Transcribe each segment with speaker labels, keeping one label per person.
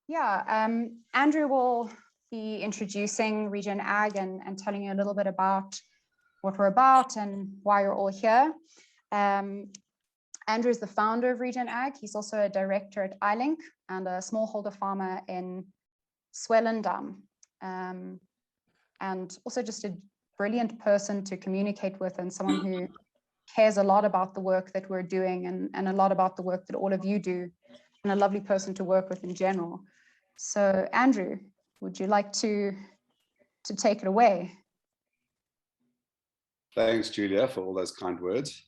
Speaker 1: Yeah, Andrew will be introducing RegenAg and telling you a little bit about what we're about and why you're all here. Andrew is the founder of RegenAg. He's also a director at iLink and a smallholder farmer in Swellendam. And also just a brilliant person to communicate with and someone who cares a lot about the work that we're doing and a lot about the work that all of you do, and a lovely person to work with in general. So Andrew, would you like to take it away?
Speaker 2: Thanks, Julia, for all those kind words.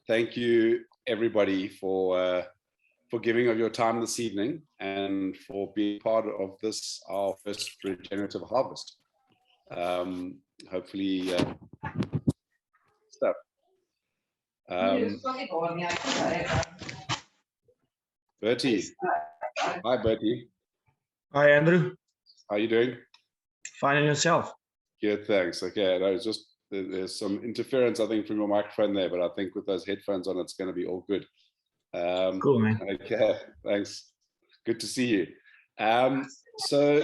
Speaker 2: Thank you, everybody, for giving of your time this evening and for being part of this, our first regenerative harvest. Hopefully, stuff. Bertie. Hi, Bertie.
Speaker 3: Hi, Andrew.
Speaker 2: How are you doing?
Speaker 3: Fine, and yourself?
Speaker 2: Good, thanks. Okay, no, it's just there's some interference, I think, from your microphone there, but I think with those headphones on, it's going to be all good.
Speaker 3: Cool, man.
Speaker 2: Okay, thanks. Good to see you. So,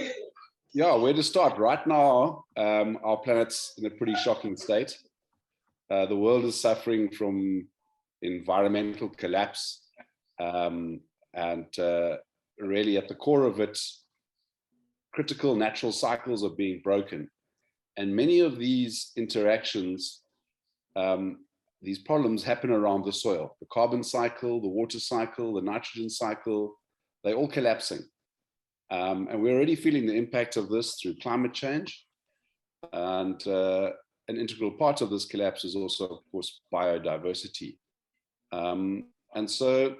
Speaker 2: yeah, where to start? Right now, our planet's in a pretty shocking state. The world is suffering from environmental collapse, and really at the core of it, critical natural cycles are being broken. And many of these interactions, these problems happen around the soil. The carbon cycle, the water cycle, the nitrogen cycle, they're all collapsing. And we're already feeling the impact of this through climate change. And an integral part of this collapse is also, of course, biodiversity. And so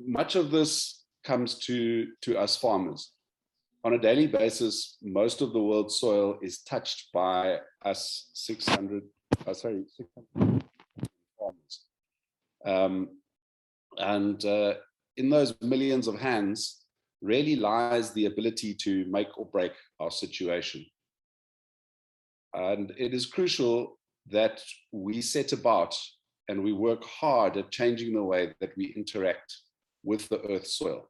Speaker 2: much of this comes to us farmers. On a daily basis, most of the world's soil is touched by us 600 farmers. In those millions of hands really lies the ability to make or break our situation. And it is crucial that we set about and we work hard at changing the way that we interact with the Earth's soil.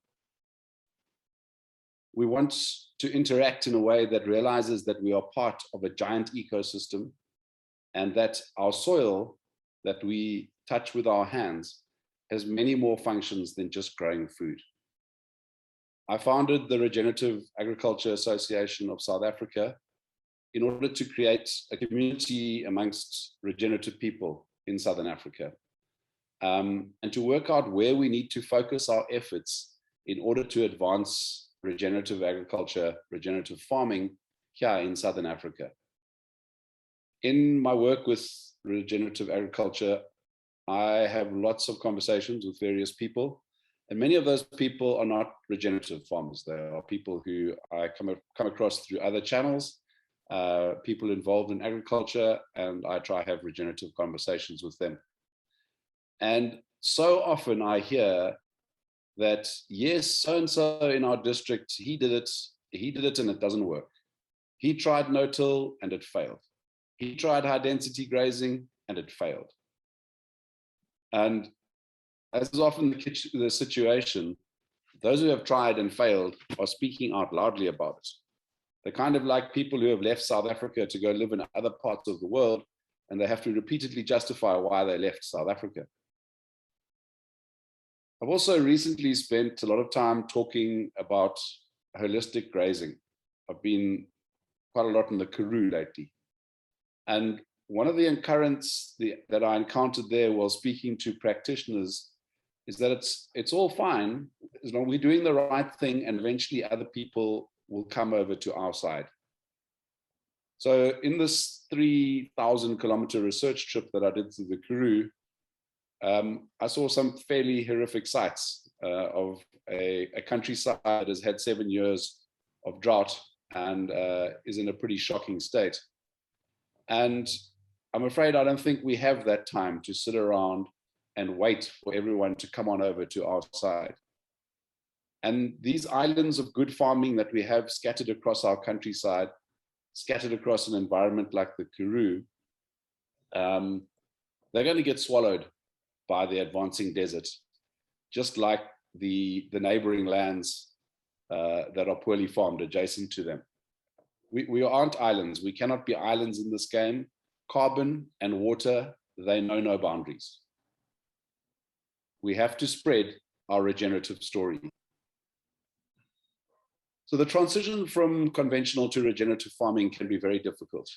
Speaker 2: We want to interact in a way that realizes that we are part of a giant ecosystem and that our soil that we touch with our hands has many more functions than just growing food. I founded the Regenerative Agriculture Association of South Africa in order to create a community amongst regenerative people in Southern Africa, and to work out where we need to focus our efforts in order to advance regenerative agriculture, regenerative farming here in Southern Africa. In my work with regenerative agriculture, I have lots of conversations with various people, and many of those people are not regenerative farmers. They are people who I come across through other channels, people involved in agriculture, and I try to have regenerative conversations with them. And so often I hear that, yes, so-and-so in our district, he did it and it doesn't work. He tried no-till and it failed. He tried high-density grazing and it failed. And as is often the situation, those who have tried and failed are speaking out loudly about it. They're kind of like people who have left South Africa to go live in other parts of the world, and they have to repeatedly justify why they left South Africa. I've also recently spent a lot of time talking about holistic grazing. I've been quite a lot in the Karoo lately. And one of the currents that I encountered there while speaking to practitioners is that it's all fine as long as we're doing the right thing, and eventually other people will come over to our side. So in this 3,000 kilometer research trip that I did through the Karoo, I saw some fairly horrific sights of a countryside that has had 7 years of drought and is in a pretty shocking state. And I'm afraid I don't think we have that time to sit around and wait for everyone to come on over to our side. And these islands of good farming that we have scattered across our countryside, scattered across an environment like the Karoo, they're going to get swallowed by the advancing desert, just like the neighboring lands that are poorly farmed adjacent to them. We aren't islands. We cannot be islands in this game. Carbon and water, they know no boundaries. We have to spread our regenerative story. So the transition from conventional to regenerative farming can be very difficult.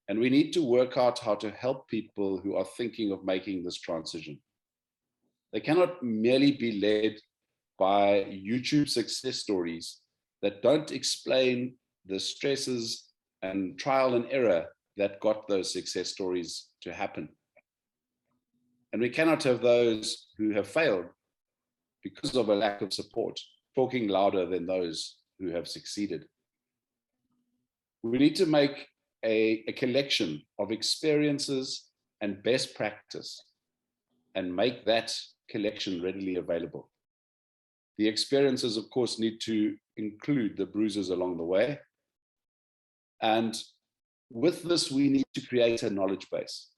Speaker 2: And we need to work out how to help people who are thinking of making this transition. They cannot merely be led by YouTube success stories that don't explain the stresses and trial and error that got those success stories to happen. And we cannot have those who have failed because of a lack of support talking louder than those who have succeeded. We need to make a collection of experiences and best practice and make that collection readily available. The experiences, of course, need to include the bruises along the way. And with this, we need to create a knowledge base.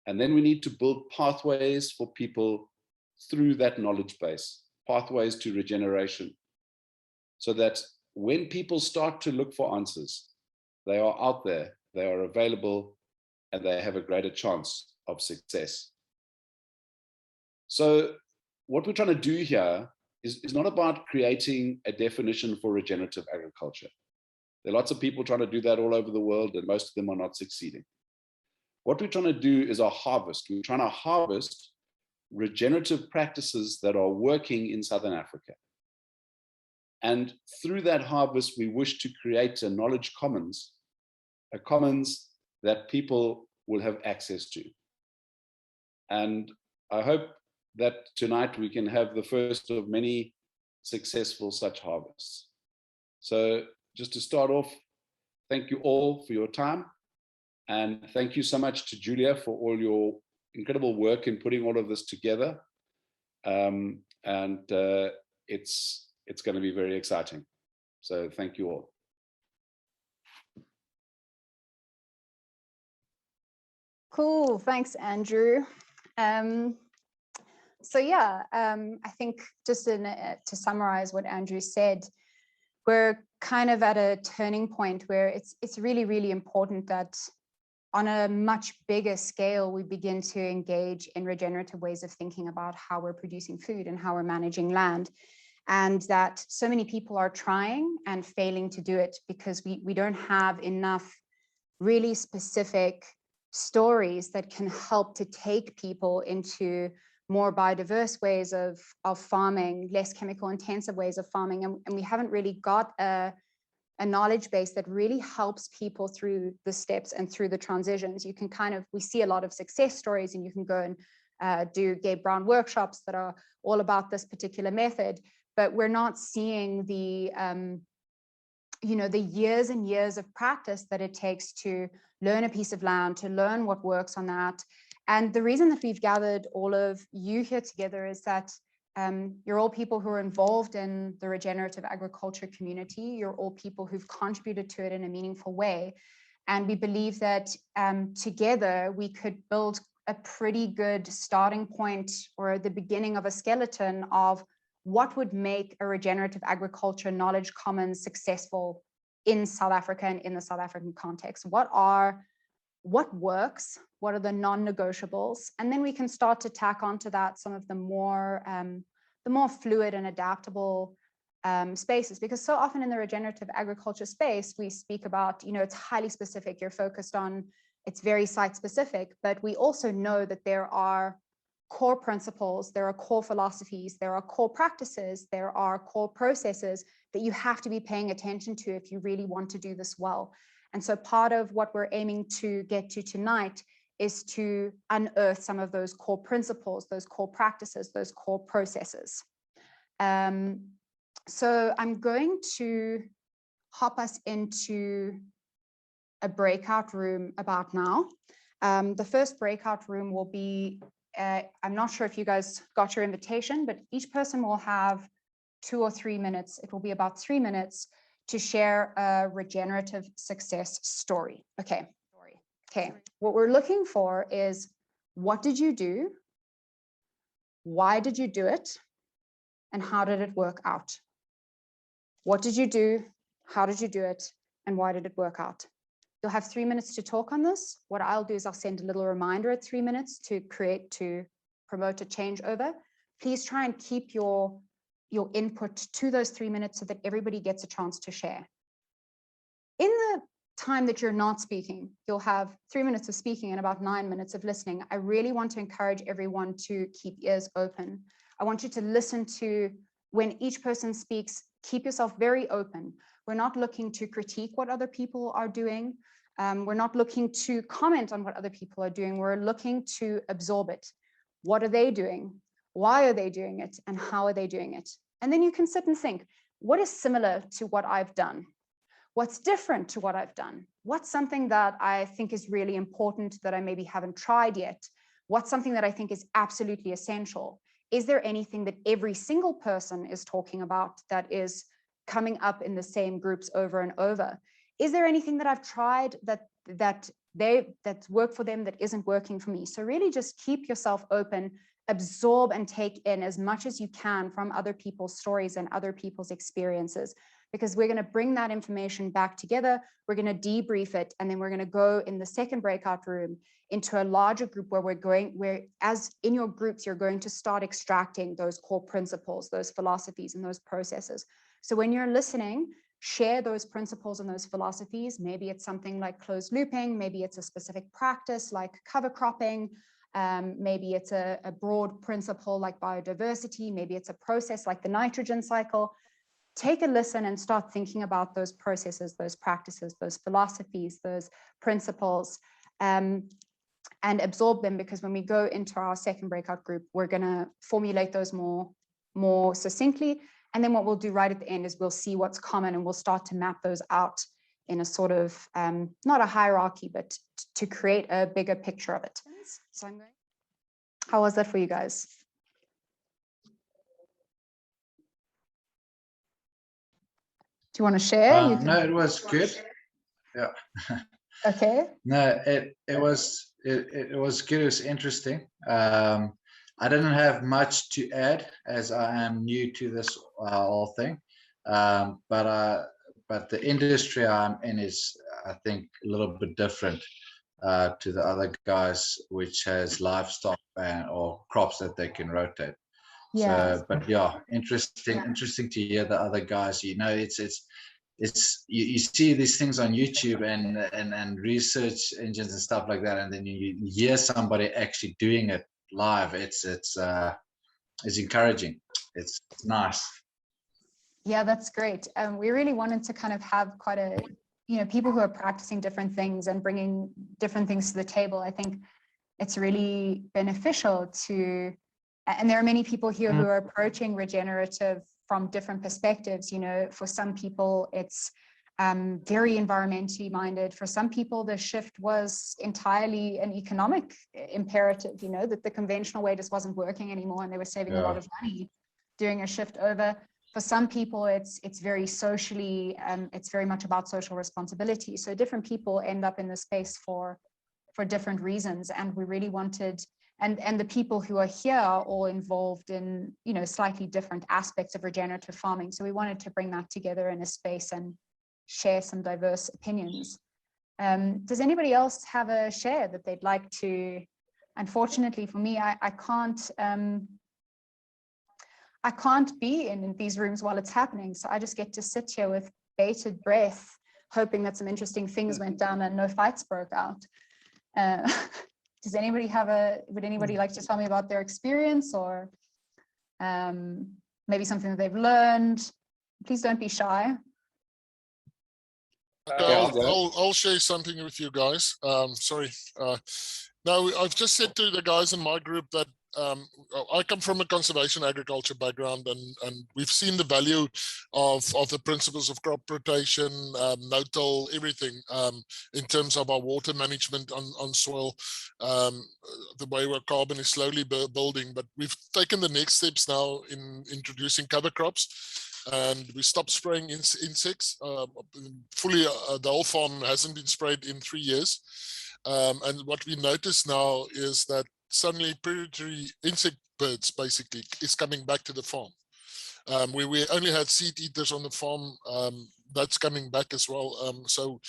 Speaker 2: And then we need to build pathways for people through that knowledge base, pathways to regeneration, so that when people start to look for answers, they are out there, they are available, and they have a greater chance of success. So what we're trying to do here is not about creating a definition for regenerative agriculture. There are lots of people trying to do that all over the world, and most of them are not succeeding. What we're trying to do is a harvest. We're trying to harvest regenerative practices that are working in Southern Africa. And through that harvest, we wish to create a knowledge commons, a commons that people will have access to. And I hope that tonight we can have the first of many successful such harvests. So just to start off, thank you all for your time. And thank you so much to Julia for all your incredible work in putting all of this together. It's going to be very exciting. So thank you all.
Speaker 1: Cool, thanks, Andrew. So yeah, I think just to summarize what Andrew said, we're kind of at a turning point where it's really, really important that on a much bigger scale, we begin to engage in regenerative ways of thinking about how we're producing food and how we're managing land. And that so many people are trying and failing to do it because we don't have enough really specific stories that can help to take people into more biodiverse ways of farming, less chemical intensive ways of farming. And we haven't really got a knowledge base that really helps people through the steps and through the transitions. You can we see a lot of success stories, and you can go and do Gabe Brown workshops that are all about this particular method, but we're not seeing the the years and years of practice that it takes to learn a piece of land, to learn what works on that. And the reason that we've gathered all of you here together is that you're all people who are involved in the regenerative agriculture community. You're all people who've contributed to it in a meaningful way. And we believe that together we could build a pretty good starting point or the beginning of a skeleton of what would make a regenerative agriculture knowledge commons successful in South Africa and in the South African context. What works? What are the non-negotiables? And then we can start to tack onto that some of the more fluid and adaptable spaces, because so often in the regenerative agriculture space, we speak about, it's highly specific, you're focused on, it's very site specific, but we also know that there are core principles, there are core philosophies, there are core practices, there are core processes that you have to be paying attention to if you really want to do this well. And so part of what we're aiming to get to tonight is to unearth some of those core principles, those core practices, those core processes. So I'm going to hop us into a breakout room about now. The first breakout room will be, I'm not sure if you guys got your invitation, but each person will have 2 or 3 minutes. It will be about 3 minutes to share a regenerative success story. Okay. What we're looking for is, what did you do? Why did you do it? And how did it work out? What did you do? How did you do it? And why did it work out? You'll have 3 minutes to talk on this. What I'll do is I'll send a little reminder at 3 minutes to promote a changeover. Please try and keep your input to those 3 minutes so that everybody gets a chance to share. In the time that you're not speaking, you'll have 3 minutes of speaking and about 9 minutes of listening. I really want to encourage everyone to keep ears open. I want you to listen to when each person speaks, keep yourself very open. We're not looking to critique what other people are doing. We're not looking to comment on what other people are doing. We're looking to absorb it. What are they doing? Why are they doing it? And how are they doing it? And then you can sit and think, what is similar to what I've done? What's different to what I've done? What's something that I think is really important that I maybe haven't tried yet? What's something that I think is absolutely essential? Is there anything that every single person is talking about that is coming up in the same groups over and over? Is there anything that I've tried that's worked for them that isn't working for me? So really just keep yourself open, absorb and take in as much as you can from other people's stories and other people's experiences, because we're going to bring that information back together. We're going to debrief it, and then we're going to go in the second breakout room into a larger group where as in your groups, you're going to start extracting those core principles, those philosophies, and those processes. So when you're listening, share those principles and those philosophies. Maybe it's something like closed looping. Maybe it's a specific practice like cover cropping. Maybe it's a broad principle like biodiversity. Maybe it's a process like the nitrogen cycle. Take a listen and start thinking about those processes, those practices, those philosophies, those principles, and absorb them, because when we go into our second breakout group, we're going to formulate those more succinctly. And then what we'll do right at the end is we'll see what's common, and we'll start to map those out in a sort of, not a hierarchy, but to create a bigger picture of it. So I'm going. How was that for you guys? Do you want to share?
Speaker 3: No, it was good. Yeah.
Speaker 1: Okay.
Speaker 3: No, it was good. It was interesting. I didn't have much to add as I am new to this whole thing, but the industry I'm in is, I think, a little bit different to the other guys, which has livestock or crops that they can rotate. Yeah. So, but yeah, interesting to hear the other guys. You know, it's you see these things on YouTube and research engines and stuff like that, and then you hear somebody actually doing it live. It's encouraging. It's nice.
Speaker 1: Yeah, that's great. We really wanted to kind of have quite a, people who are practicing different things and bringing different things to the table. I think it's really beneficial to, and there are many people here who are approaching regenerative from different perspectives. For some people, it's very environmentally minded. For some people, the shift was entirely an economic imperative, that the conventional way just wasn't working anymore, and they were saving a lot of money doing a shift over. For some people, it's very socially, it's very much about social responsibility. So different people end up in the space for different reasons. And we really wanted, and the people who are here are all involved in, slightly different aspects of regenerative farming. So we wanted to bring that together in a space and share some diverse opinions. Does anybody else have a share that they'd like to? Unfortunately for me, I can't be in these rooms while it's happening. So I just get to sit here with bated breath, hoping that some interesting things went down and no fights broke out. Does anybody would anybody like to tell me about their experience, or maybe something that they've learned? Please don't be shy.
Speaker 4: I'll share something with you guys. Sorry. Now, I've just said to the guys in my group that I come from a conservation agriculture background, and we've seen the value of the principles of crop rotation, no-till, everything in terms of our water management on soil, the way where carbon is slowly building. But we've taken the next steps now in introducing cover crops. And we stopped spraying insects. Fully, the whole farm hasn't been sprayed in 3 years. And what we notice now is that suddenly predatory insect birds basically is coming back to the farm. We only had seed eaters on the farm. That's coming back as well. So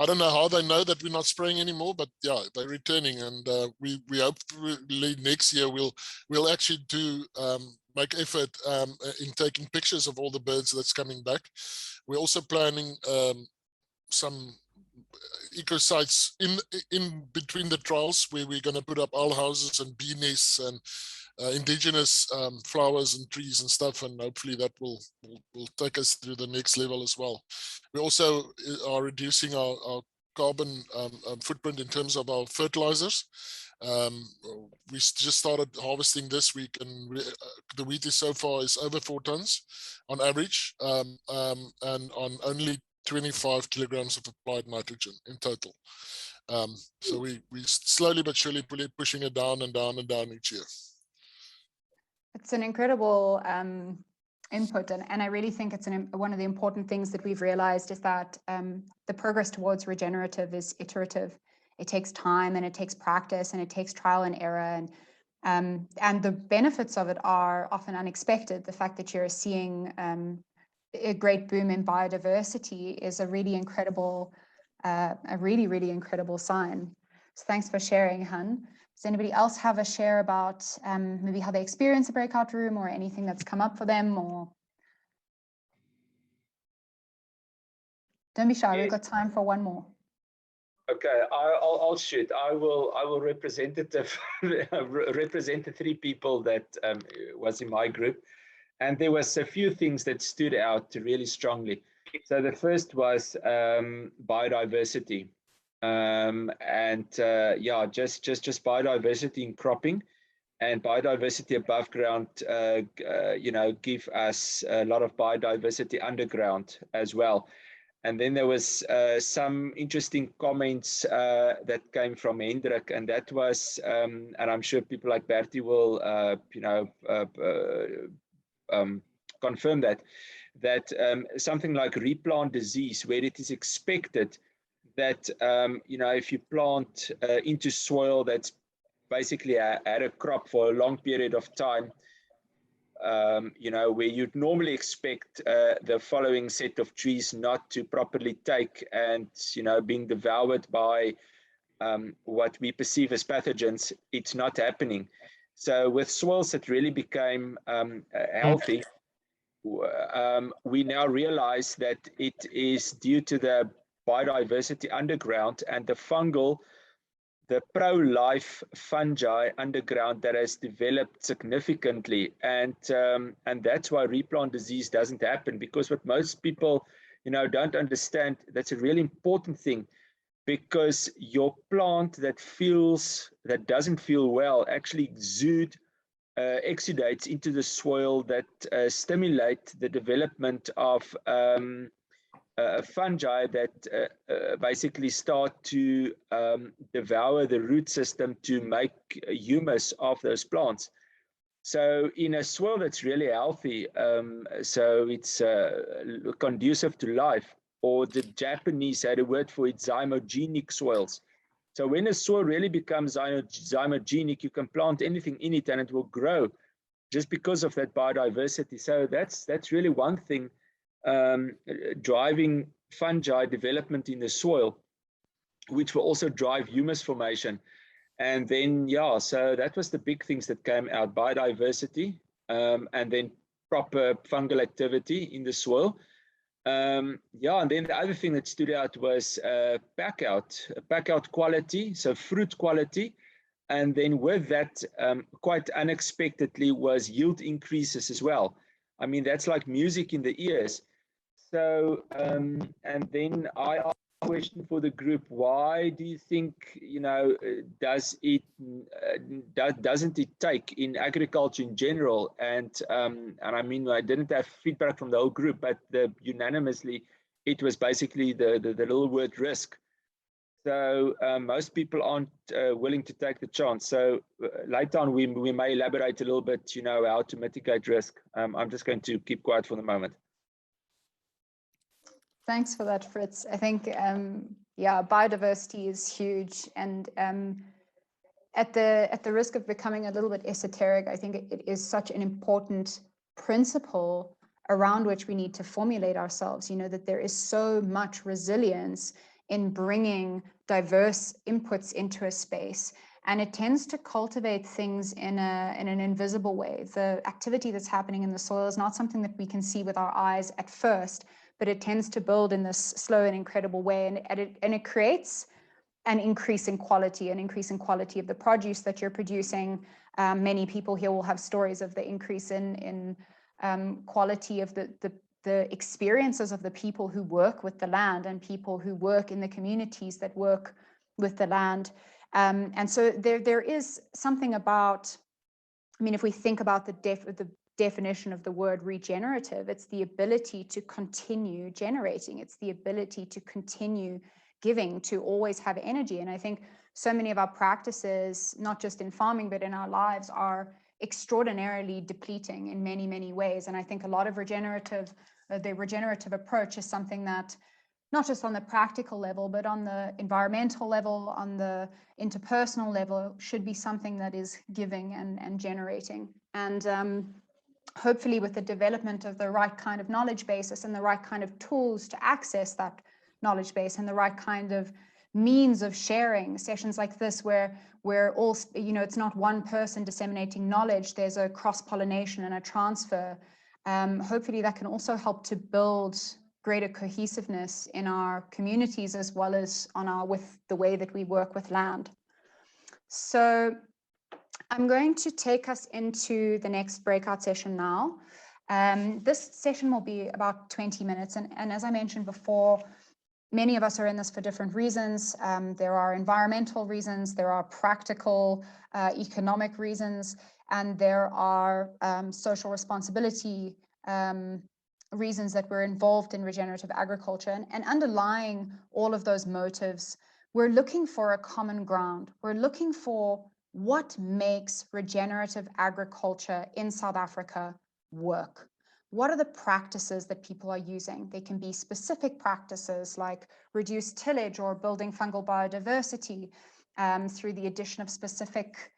Speaker 4: I don't know how they know that we're not spraying anymore, but yeah, they're returning, and we hopefully next year we'll actually do make effort in taking pictures of all the birds that's coming back. We're also planning some eco sites in between the trials where we're going to put up owl houses and bee nests and indigenous flowers and trees and stuff, and hopefully that will take us through the next level as well. We also are reducing our carbon footprint in terms of our fertilizers. We just started harvesting this week, and the wheat is so far is over 4 tons on average, and on only 25 kilograms of applied nitrogen in total. So we slowly but surely pushing it down and down and down each year.
Speaker 1: It's an incredible input, and I really think it's one of the important things that we've realized is that the progress towards regenerative is iterative. It takes time, and it takes practice, and it takes trial and error, and the benefits of it are often unexpected. The fact that you're seeing a great boom in biodiversity is a really incredible, really incredible sign. So thanks for sharing, Han. Does anybody else have a share about maybe how they experience a breakout room or anything that's come up for them? Or don't be shy. Yes. We've got time for one more.
Speaker 5: Okay, I'll shoot. I will represent the 3 people that was in my group, and there was a few things that stood out really strongly. So the first was biodiversity. Yeah, just biodiversity in cropping and biodiversity above ground, give us a lot of biodiversity underground as well. And then there was some interesting comments that came from Hendrik, and that was, and I'm sure people like Bertie will, confirm that something like replant disease, where it is expected that if you plant into soil that's basically had a crop for a long period of time, where you'd normally expect the following set of trees not to properly take and being devoured by what we perceive as pathogens, it's not happening. So with soils that really became healthy, we now realize that it is due to the biodiversity underground and the pro-life fungi underground that has developed significantly, and that's why replant disease doesn't happen, because what most people don't understand, that's a really important thing, because your plant that doesn't feel well actually exudates into the soil that stimulate the development of fungi that basically start to devour the root system to make humus of those plants. So in a soil that's really healthy, so it's conducive to life, or the Japanese had a word for it, zymogenic soils. So when a soil really becomes zymogenic, you can plant anything in it and it will grow just because of that biodiversity. So that's really one thing driving fungi development in the soil, which will also drive humus formation. And then, yeah, so that was the big things that came out: biodiversity, and then proper fungal activity in the soil. Yeah, and then the other thing that stood out was pack out quality, so fruit quality. And then with that, quite unexpectedly, was yield increases as well. I mean, that's like music in the ears. So, and then I asked a question for the group: why do you think, doesn't it take in agriculture in general? And I mean, I didn't have feedback from the whole group, but unanimously, it was basically the little word risk. So most people aren't willing to take the chance. So later on, we may elaborate a little bit, how to mitigate risk. I'm just going to keep quiet for the moment.
Speaker 1: Thanks for that, Fritz. I think, yeah, biodiversity is huge. And at the risk of becoming a little bit esoteric, I think it is such an important principle around which we need to formulate ourselves, that there is so much resilience in bringing diverse inputs into a space. And it tends to cultivate things in an invisible way. The activity that's happening in the soil is not something that we can see with our eyes at first, but it tends to build in this slow and incredible way. And it creates an increase in quality of the produce that you're producing. Many people here will have stories of the increase in quality of the experiences of the people who work with the land and people who work in the communities that work with the land. And so there is something about, if we think about the definition of the word regenerative, it's the ability to continue generating. It's the ability to continue giving, to always have energy. And I think so many of our practices, not just in farming, but in our lives, are extraordinarily depleting in many, many ways. And I think a lot of the regenerative approach is something that, not just on the practical level, but on the environmental level, on the interpersonal level, should be something that is giving and generating. And hopefully with the development of the right kind of knowledge basis and the right kind of tools to access that knowledge base and the right kind of means of sharing, sessions like this where we're all, it's not one person disseminating knowledge, there's a cross-pollination and a transfer. Hopefully that can also help to build greater cohesiveness in our communities as well as with the way that we work with land. So I'm going to take us into the next breakout session now. This session will be about 20 minutes. And as I mentioned before, many of us are in this for different reasons. There are environmental reasons, there are practical, economic reasons, and there are social responsibility reasons that we're involved in regenerative agriculture. And underlying all of those motives, we're looking for a common ground. We're looking for what makes regenerative agriculture in South Africa work. What are the practices that people are using? They can be specific practices like reduced tillage or building fungal biodiversity through the addition of specific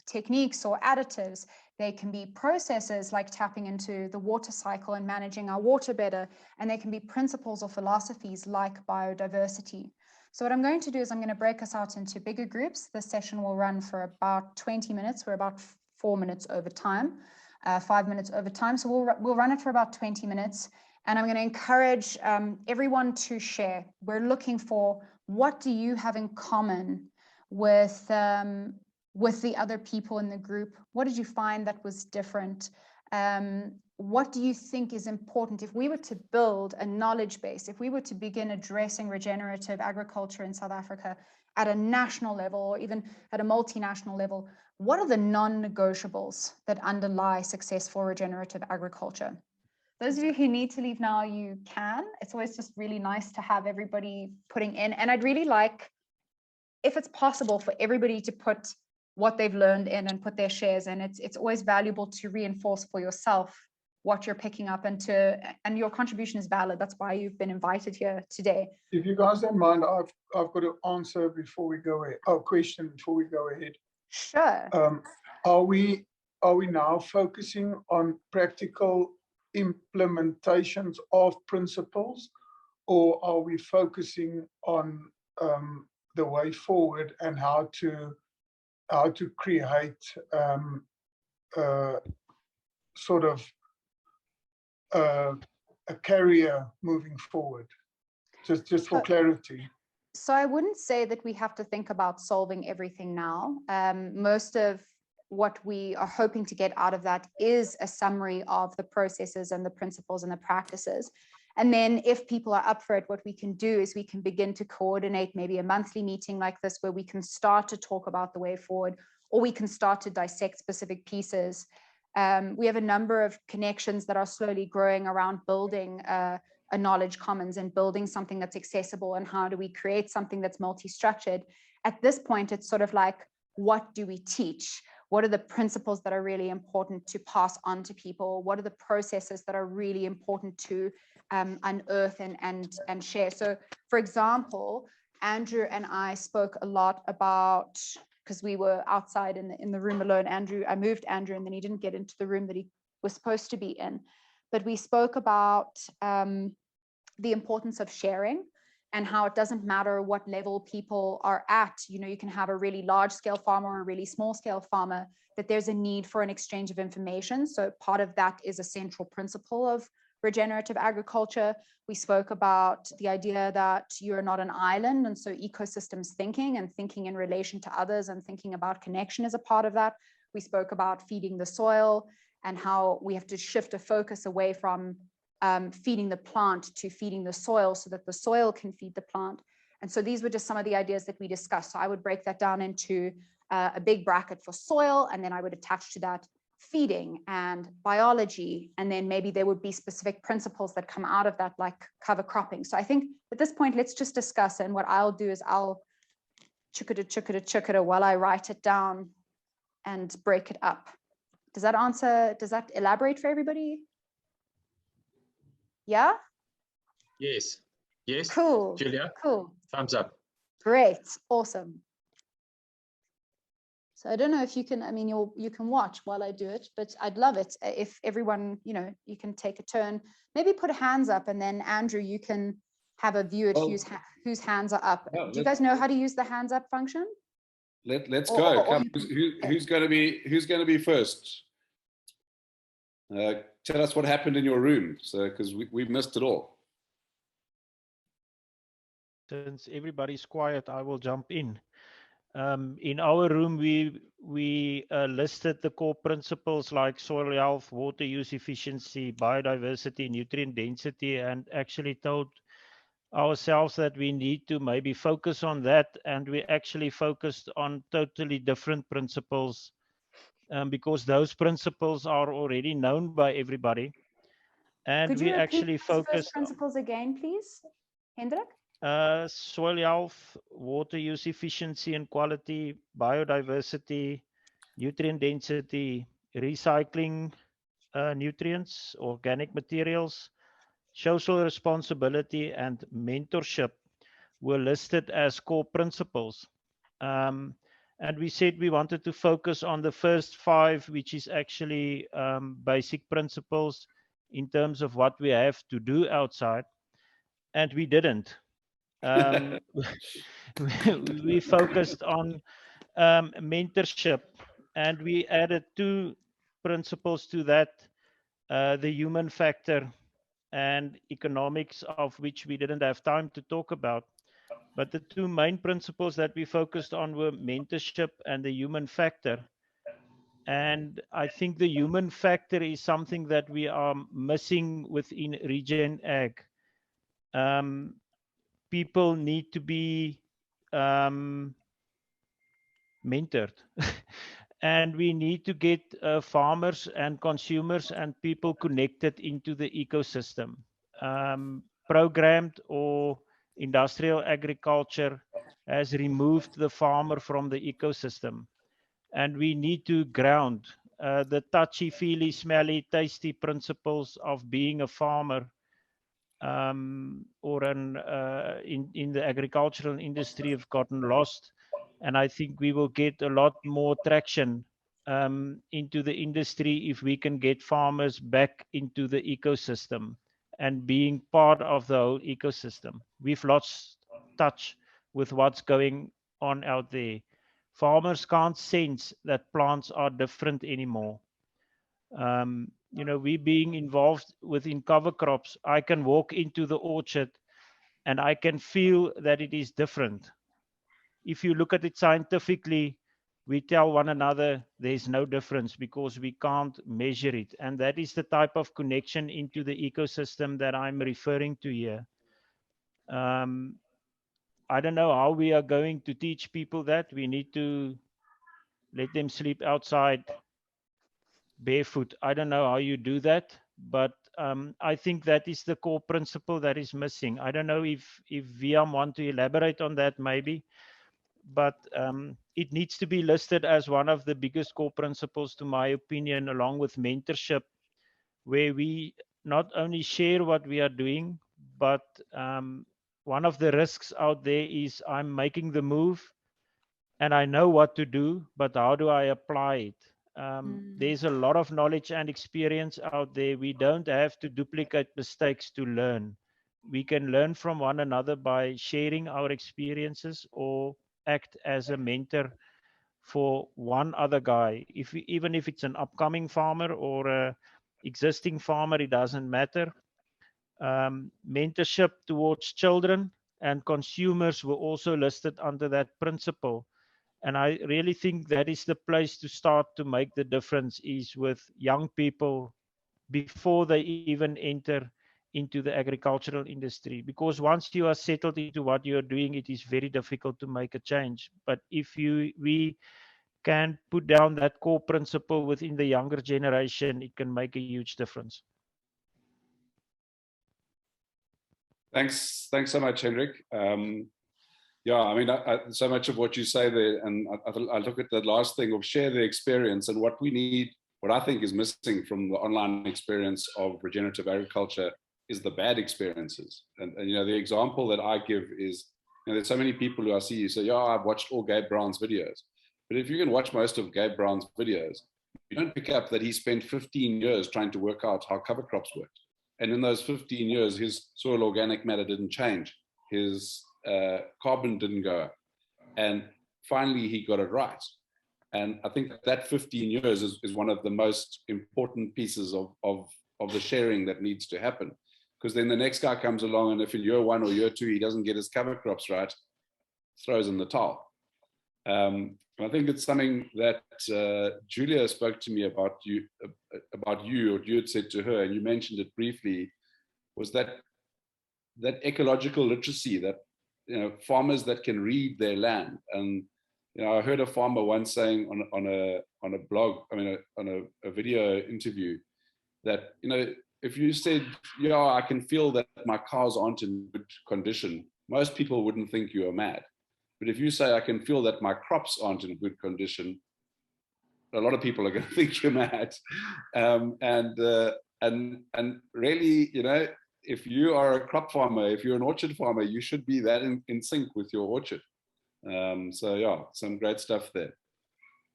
Speaker 1: techniques or additives. They can be processes like tapping into the water cycle and managing our water better. And they can be principles or philosophies like biodiversity. So what I'm going to do is I'm going to break us out into bigger groups. This session will run for about 20 minutes. We're about 4 minutes over time. 5 minutes over time. So we'll run it for about 20 minutes. And I'm going to encourage everyone to share. We're looking for, what do you have in common with the other people in the group? What did you find that was different? What do you think is important? If we were to build a knowledge base, if we were to begin addressing regenerative agriculture in South Africa at a national level or even at a multinational level, what are the non-negotiables that underlie successful regenerative agriculture? Those of you who need to leave now, you can. It's always just really nice to have everybody putting in. And I'd really like, if it's possible, for everybody to put what they've learned in and put their shares in. It's always valuable to reinforce for yourself what you're picking up, and your contribution is valid. That's why you've been invited here today.
Speaker 6: If you guys don't mind, I've got an answer before we go ahead. Oh, question before we go ahead.
Speaker 1: Sure.
Speaker 6: Are we now focusing on practical implementations of principles, or are we focusing on the way forward and how to create sort of a carrier moving forward? Just for clarity.
Speaker 1: So I wouldn't say that we have to think about solving everything now. Most of what we are hoping to get out of that is a summary of the processes and the principles and the practices. And then if people are up for it, what we can do is we can begin to coordinate maybe a monthly meeting like this, where we can start to talk about the way forward, or we can start to dissect specific pieces. We have a number of connections that are slowly growing around building a knowledge commons and building something that's accessible, and how do we create something that's multi-structured. At this point, it's sort of like, what do we teach? What are the principles that are really important to pass on to people? What are the processes that are really important to unearth and share? So, for example, Andrew and I spoke a lot about because we were outside in the room alone. I moved Andrew, and then he didn't get into the room that he was supposed to be in. But we spoke about the importance of sharing, and how it doesn't matter what level people are at. You know, you can have a really large scale farmer or a really small scale farmer, that there's a need for an exchange of information. So part of that is a central principle of regenerative agriculture. We spoke about the idea that you're not an island, and so ecosystems thinking and thinking in relation to others and thinking about connection is a part of that. We spoke about feeding the soil and how we have to shift a focus away from feeding the plant to feeding the soil, so that the soil can feed the plant. And so these were just some of the ideas that we discussed. So I would break that down into a big bracket for soil, and then I would attach to that feeding and biology, and then maybe there would be specific principles that come out of that, like cover cropping. So I think at this point, let's just discuss, and what I'll do is I'll chukada while I write it down and break it up. Does that elaborate for everybody? Yeah?
Speaker 5: Yes. Yes.
Speaker 1: Cool.
Speaker 5: Julia?
Speaker 1: Cool.
Speaker 5: Thumbs up.
Speaker 1: Great. Awesome. So I don't know if you can, I mean, you can watch while I do it, but I'd love it if everyone, you know, you can take a turn, maybe put hands up, and then Andrew, you can have a view at whose hands are up. Do you guys know how to use the hands up function?
Speaker 2: Let's go. Come, who's going to be first? Tell us what happened in your room, so because we missed it all.
Speaker 7: Since everybody's quiet, I will jump in. In our room, we listed the core principles like soil health, water use efficiency, biodiversity, nutrient density, and actually told ourselves that we need to maybe focus on that, and we actually focused on totally different principles, because those principles are already known by everybody. And
Speaker 1: could you
Speaker 7: we actually focused
Speaker 1: principles again, please, Hendrik?
Speaker 7: Soil health, water use efficiency and quality, biodiversity, nutrient density, recycling nutrients, organic materials, social responsibility, and mentorship were listed as core principles. And we said we wanted to focus on the first 5, which is actually basic principles in terms of what we have to do outside, and we didn't. We focused on mentorship, and we added 2 principles to that, the human factor and economics, of which we didn't have time to talk about. But the 2 main principles that we focused on were mentorship and the human factor. And I think the human factor is something that we are missing within RegenAg. People need to be mentored. And we need to get farmers and consumers and people connected into the ecosystem. Programmed or industrial agriculture has removed the farmer from the ecosystem. And we need to ground the touchy-feely, smelly, tasty principles of being a farmer, or in the agricultural industry have gotten lost. And I think we will get a lot more traction into the industry if we can get farmers back into the ecosystem and being part of the whole ecosystem. We've lost touch with what's going on out there. Farmers can't sense that plants are different anymore. You know, we being involved within cover crops, I can walk into the orchard and I can feel that it is different. If you look at it scientifically, we tell one another there's no difference because we can't measure it. And that is the type of connection into the ecosystem that I'm referring to here. I don't know how we are going to teach people that. We need to let them sleep outside barefoot. I don't know how you do that, but I think that is the core principle that is missing. I don't know if Viam want to elaborate on that maybe, but it needs to be listed as one of the biggest core principles, to my opinion, along with mentorship, where we not only share what we are doing, but one of the risks out there is I'm making the move, and I know what to do, but how do I apply it? There's a lot of knowledge and experience out there. We don't have to duplicate mistakes to learn. We can learn from one another by sharing our experiences or act as a mentor for one other guy. Even if it's an upcoming farmer or a existing farmer, it doesn't matter. Mentorship towards children and consumers were also listed under that principle. And I really think that is the place to start to make the difference, is with young people before they even enter into the agricultural industry. Because once you are settled into what you're doing, it is very difficult to make a change. But if we can put down that core principle within the younger generation, it can make a huge difference.
Speaker 2: Thanks so much, Hendrik. Yeah, I mean, so much of what you say there, and I look at the last thing of share the experience, and what we need, what I think is missing from the online experience of regenerative agriculture is the bad experiences. And you know, the example that I give is, you know, there's so many people who I see who say, yeah, I've watched all Gabe Brown's videos. But if you can watch most of Gabe Brown's videos, you don't pick up that he spent 15 years trying to work out how cover crops worked. And in those 15 years, his soil organic matter didn't change. His carbon didn't go up. And finally, he got it right. And I think that 15 years is one of the most important pieces of the sharing that needs to happen. Because then the next guy comes along, and if in year 1 or year 2, he doesn't get his cover crops right, throws in the towel. I think it's something that Julia spoke to me about you, or you had said to her, and you mentioned it briefly, was that ecological literacy, that, you know, farmers that can read their land. And you know, I heard a farmer once saying on a blog, I mean, on a video interview, that, you know, if you said, yeah, I can feel that my cows aren't in good condition, most people wouldn't think you are mad. But if you say, I can feel that my crops aren't in good condition, a lot of people are going to think you're mad. And really, you know, if you are a crop farmer, if you're an orchard farmer, you should be that in sync with your orchard. So yeah, some great stuff there.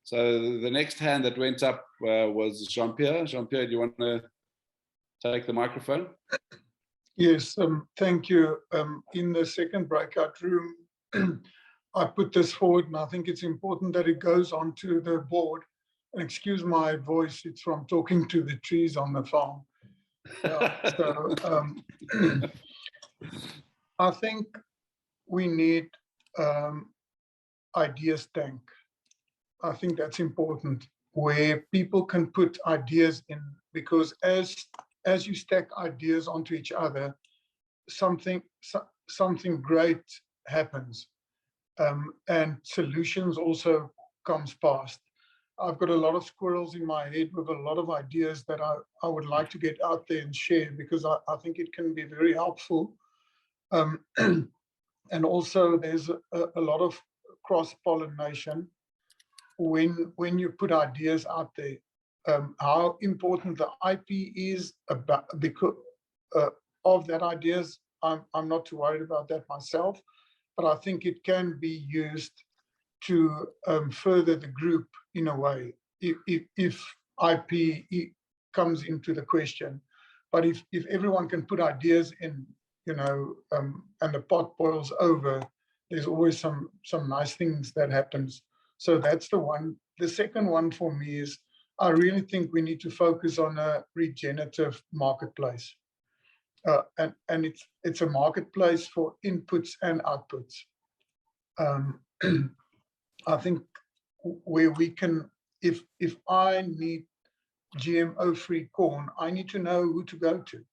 Speaker 2: So the next hand that went up was Jean-Pierre. Jean-Pierre, do you want to take the microphone?
Speaker 6: Yes, thank you. In the second breakout room, I put this forward, and I think it's important that it goes onto the board. And excuse my voice, it's from talking to the trees on the farm. So I think we need ideas tank. I think that's important, where people can put ideas in, because as you stack ideas onto each other, something great happens, and solutions also comes past. I've got a lot of squirrels in my head with a lot of ideas that I would like to get out there and share, because I think it can be very helpful. And also there's a lot of cross-pollination when you put ideas out there. How important the IP is about, because of that ideas, I'm not too worried about that myself, but I think it can be used to further the group in a way, if IP comes into the question. But if everyone can put ideas in, you know, and the pot boils over, there's always some nice things that happens. So that's the one. The second one for me is, I really think we need to focus on a regenerative marketplace. And it's a marketplace for inputs and outputs. I think where we can, if I need GMO-free corn, I need to know who to go to.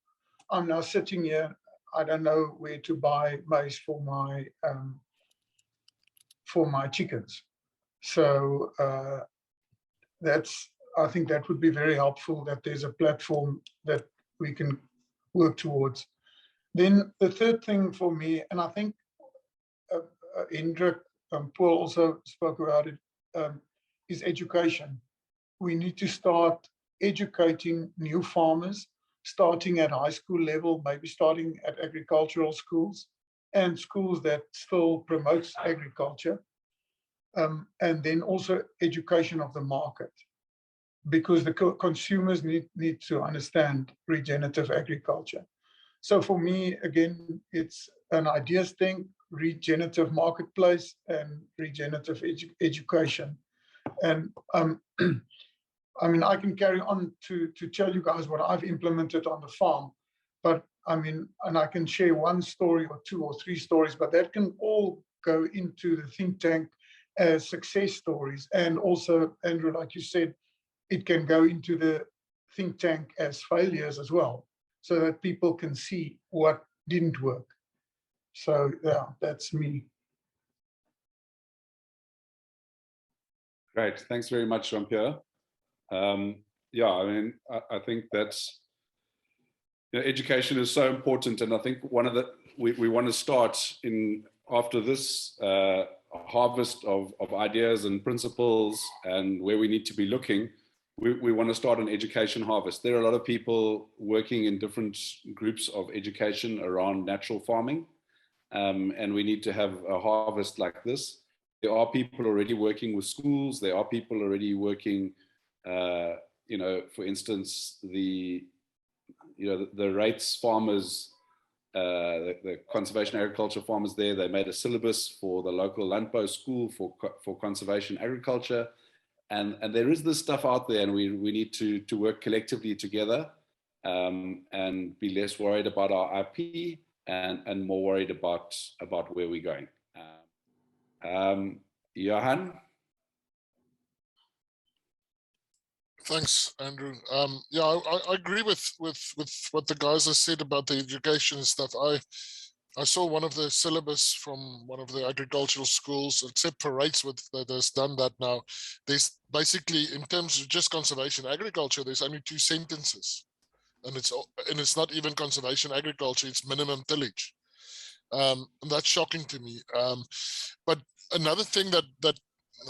Speaker 6: I'm now sitting here, I don't know where to buy maize for my chickens. So I think that would be very helpful, that there's a platform that we can work towards. Then the third thing for me, and I think Hendrik, Paul also spoke about it, is education. We need to start educating new farmers, starting at high school level, maybe starting at agricultural schools and schools that still promotes agriculture. and then also education of the market, because the consumers need to understand regenerative agriculture. So for me, again, it's an ideas thing, regenerative marketplace, and regenerative education. And I mean, I can carry on to tell you guys what I've implemented on the farm, but I mean, and I can share one story or two or three stories, but that can all go into the think tank as success stories. And also, Andrew, like you said, it can go into the think tank as failures as well, so that people can see what didn't work. So yeah, that's me.
Speaker 2: Great, thanks very much, Jean-Pierre. Yeah, I mean, I think that's, education is so important, and I think one of the we want to start in after this harvest of ideas and principles and where we need to be looking. We want to start an education harvest. There are a lot of people working in different groups of education around natural farming, and we need to have a harvest like this. There are people already working with schools. There are people already working, for instance, the rates farmers, the conservation agriculture farmers there, they made a syllabus for the local Landbou school for conservation agriculture. And there is this stuff out there, and we need to work collectively together, and be less worried about our IP and more worried about where we're going. Johan?
Speaker 4: Thanks, Andrew. Yeah, I agree with what the guys have said about the education stuff. I saw one of the syllabus from one of the agricultural schools, except for rates that has done that now. There's basically, in terms of just conservation agriculture, there's only 2 sentences, and it's not even conservation agriculture; it's minimum tillage. And that's shocking to me. But another thing that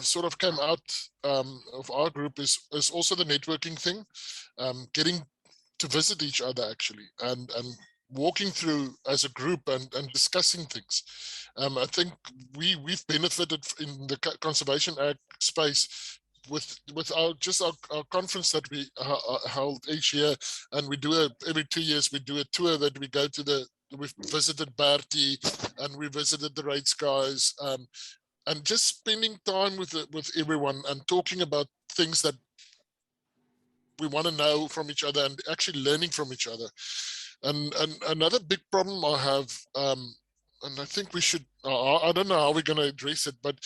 Speaker 4: sort of came out of our group is also the networking thing, getting to visit each other actually, and walking through as a group and discussing things. I think we've benefited in the conservation ag space with our conference that we held each year, and we do every 2 years we do a tour that we go to we've visited Bertie and we visited the rates guys, and just spending time with everyone and talking about things that we want to know from each other and actually learning from each other. And another big problem I have, and I think we should, I don't know how we're going to address it, but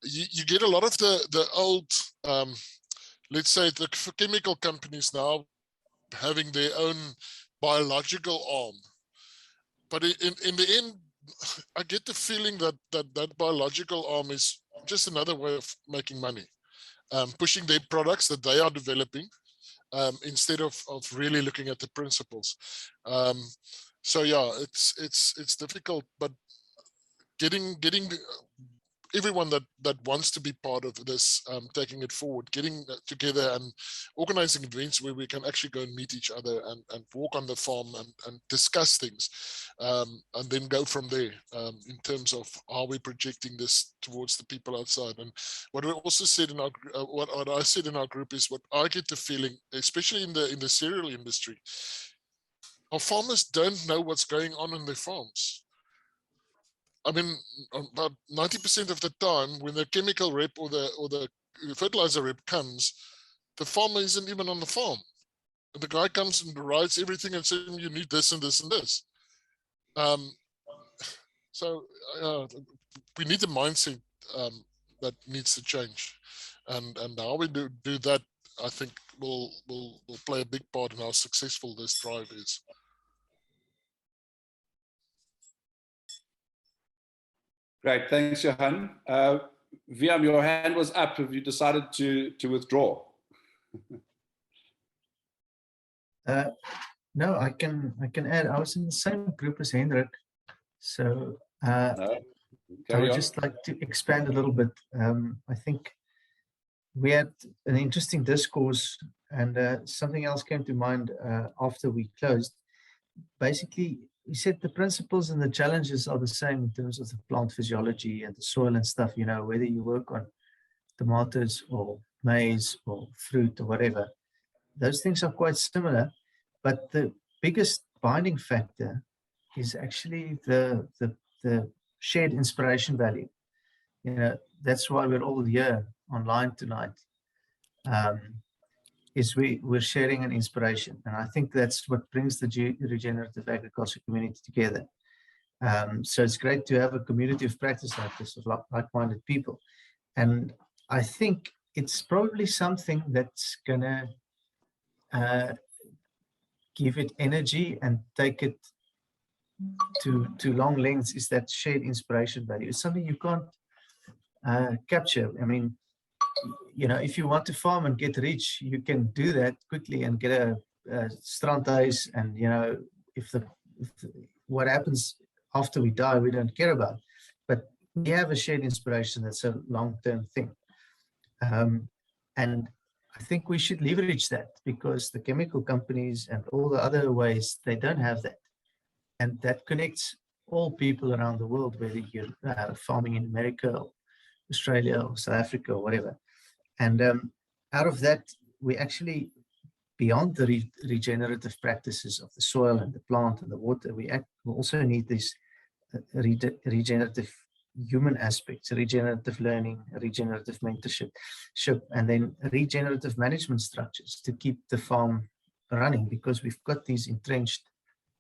Speaker 4: you get a lot of the old, let's say the chemical companies now having their own biological arm. But in the end, I get the feeling that biological arm is just another way of making money, pushing their products that they are developing, instead of really looking at the principles. So yeah, it's difficult, but getting everyone that wants to be part of this, taking it forward, getting together and organizing events where we can actually go and meet each other and walk on the farm and discuss things, and then go from there, in terms of how we're projecting this towards the people outside. And what we also said in our what I said in our group is, what I get the feeling, especially in the cereal industry, our farmers don't know what's going on in their farms. I mean, about 90% of the time, when the chemical rep or the fertilizer rep comes, the farmer isn't even on the farm. And the guy comes and writes everything and says, you need this and this and this. So we need a mindset that needs to change. And how we do that, I think, will play a big part in how successful this drive is.
Speaker 2: Great, thanks, Johan. Viam, your hand was up. Have you decided to withdraw?
Speaker 8: No, I can add. I was in the same group as Hendrik, so I would just like to expand a little bit. I think we had an interesting discourse, and something else came to mind after we closed. Basically, we said the principles and the challenges are the same in terms of the plant physiology and the soil and stuff, whether you work on tomatoes or maize or fruit or whatever. Those things are quite similar, but the biggest binding factor is actually the shared inspiration value. You know, that's why we're all here online tonight. Is we're sharing an inspiration, and I think that's what brings the regenerative agriculture community together. So it's great to have a community of practice like this, of like-minded people, and I think it's probably something that's gonna give it energy and take it to long lengths. Is that shared inspiration value? It's something you can't capture. I mean, you know, if you want to farm and get rich, you can do that quickly and get a strandhuis, and you know, if what happens after we die, we don't care about. But we have a shared inspiration that's a long-term thing, and I think we should leverage that, because the chemical companies and all the other ways, they don't have that, and that connects all people around the world, whether you're farming in America or Australia or South Africa or whatever. And out of that, we actually, beyond the regenerative practices of the soil and the plant and the water, we also need these regenerative human aspects, regenerative learning, regenerative mentorship, and then regenerative management structures to keep the farm running, because we've got these entrenched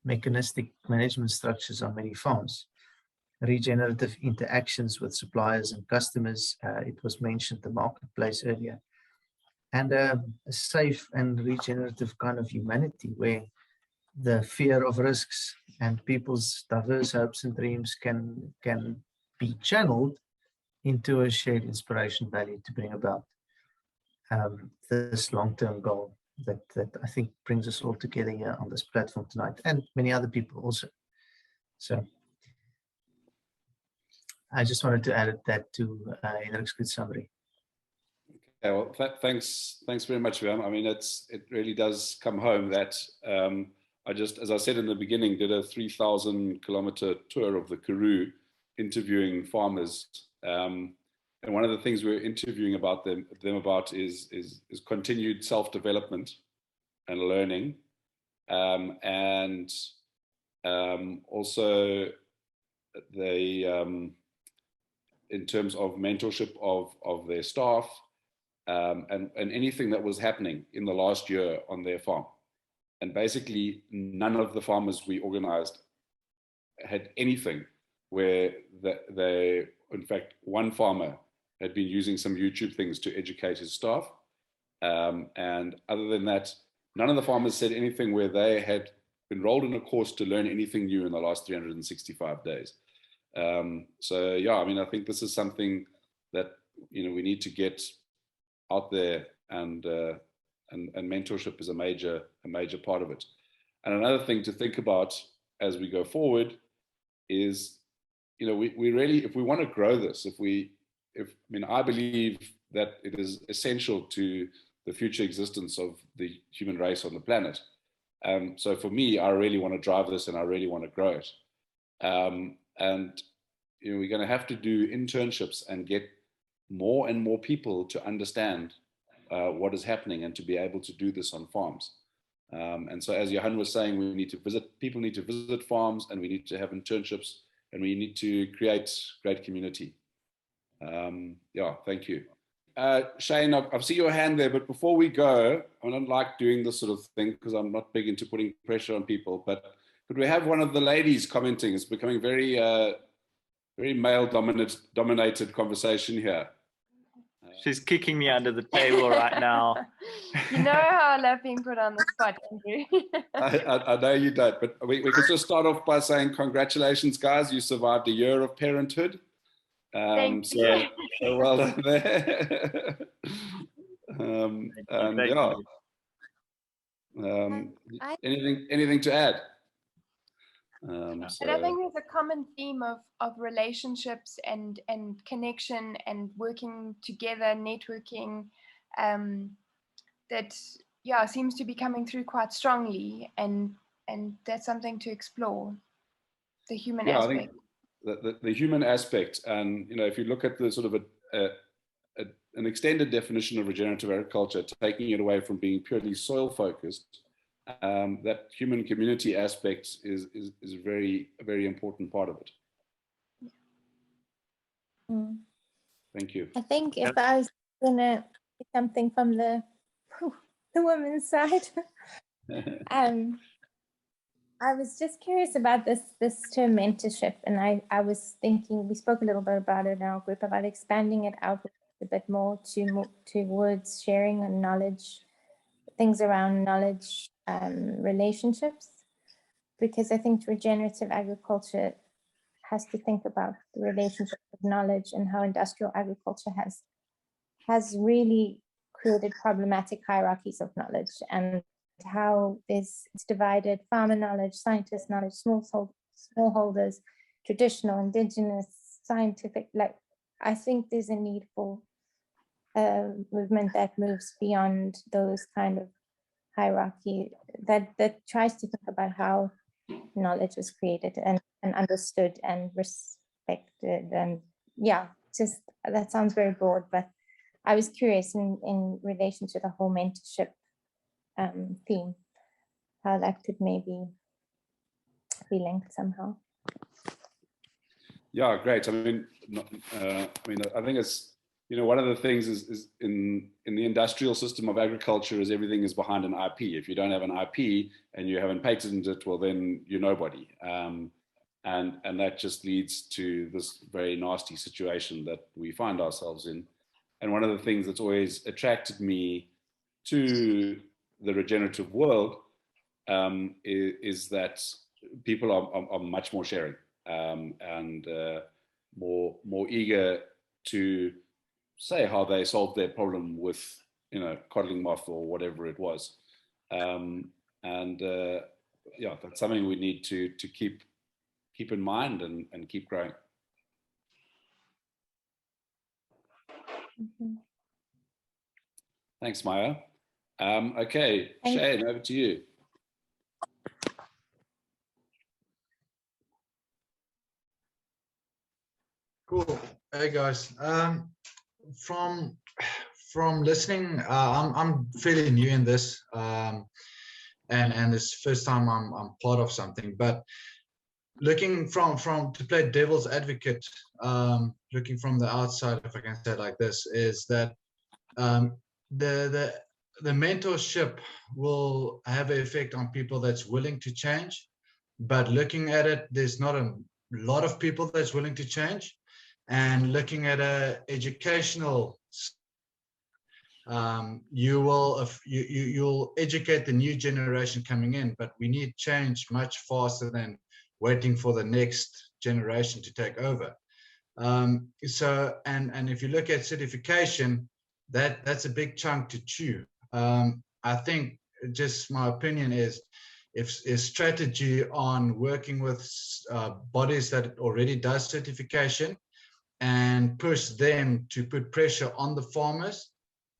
Speaker 8: mechanistic management structures on many farms. Regenerative interactions with suppliers and customers, it was mentioned the marketplace earlier, and a safe and regenerative kind of humanity where the fear of risks and people's diverse hopes and dreams can be channeled into a shared inspiration value to bring about this long-term goal that I think brings us all together here on this platform tonight, and many other people also. So I just wanted to add that to Henrik's good summary.
Speaker 2: Okay, well, thanks very much, Willem. I mean, it really does come home that I just, as I said in the beginning, did a 3,000-kilometer tour of the Karoo, interviewing farmers. And one of the things we're interviewing about them about is continued self-development and learning, and also in terms of mentorship of their staff, and anything that was happening in the last year on their farm. And basically, none of the farmers we organized had anything where they, in fact, one farmer had been using some YouTube things to educate his staff. And other than that, none of the farmers said anything where they had enrolled in a course to learn anything new in the last 365 days. So yeah, I mean, I think this is something that, you know, we need to get out there, and mentorship is a major part of it. And another thing to think about as we go forward is, you know, we really, if we want to grow this, I believe that it is essential to the future existence of the human race on the planet. So for me, I really want to drive this, and I really want to grow it. And you know, we're going to have to do internships and get more and more people to understand what is happening and to be able to do this on farms. And so, as Johan was saying, people need to visit farms, and we need to have internships, and we need to create great community. Yeah, thank you. Shane, I see your hand there, but before we go, I don't like doing this sort of thing because I'm not big into putting pressure on people, but could we have one of the ladies commenting? It's becoming very male-dominated conversation here.
Speaker 9: She's kicking me under the table right now.
Speaker 10: You know how I love being put on the spot, Andrew.
Speaker 2: I know you don't, but we could just start off by saying congratulations, guys. You survived a year of parenthood.
Speaker 10: Thank you.
Speaker 2: So well done there. Anything to add?
Speaker 10: But I think there's a common theme of relationships and connection and working together, networking, that seems to be coming through quite strongly, and that's something to explore, the human aspect.
Speaker 2: I think the human aspect, and you know, if you look at the sort of an extended definition of regenerative agriculture, taking it away from being purely soil focused, that human community aspect is a very important part of it.
Speaker 11: Mm.
Speaker 2: Thank you.
Speaker 11: I think if I was gonna say something from the women's side, I was just curious about this term mentorship, and I was thinking, we spoke a little bit about it in our group, about expanding it out a bit more towards sharing and knowledge, things around knowledge, relationships, because I think regenerative agriculture has to think about the relationship of knowledge and how industrial agriculture has really created problematic hierarchies of knowledge, and how it's divided: farmer knowledge, scientist knowledge, smallholders, traditional, indigenous, scientific. Like, I think there's a need for a movement that moves beyond those kind of hierarchy, that tries to think about how knowledge was created and understood and respected. And yeah, just that sounds very broad, but I was curious in relation to the whole mentorship theme, how that could maybe be linked somehow.
Speaker 2: Yeah, great. I mean, I think it's, one of the things is in the industrial system of agriculture is everything is behind an IP. If you don't have an IP and you haven't patented it, well, then you're nobody. And that just leads to this very nasty situation that we find ourselves in. And one of the things that's always attracted me to the regenerative world is that people are much more sharing and more eager to say how they solved their problem with, coddling moth or whatever it was. Yeah, that's something we need to keep in mind and keep growing.
Speaker 11: Mm-hmm.
Speaker 2: Thanks, Maya. Okay, Shane, over to you.
Speaker 3: Cool. Hey guys, from listening, I'm fairly new in this, and it's the first time I'm part of something. But looking from to play devil's advocate, looking from the outside, if I can say it like this, is that the mentorship will have an effect on people that's willing to change. But looking at it, there's not a lot of people that's willing to change. And looking at a educational, you'll educate the new generation coming in, but we need change much faster than waiting for the next generation to take over. So if you look at certification, that's a big chunk to chew. I think, just my opinion is, if strategy on working with bodies that already does certification, and push them to put pressure on the farmers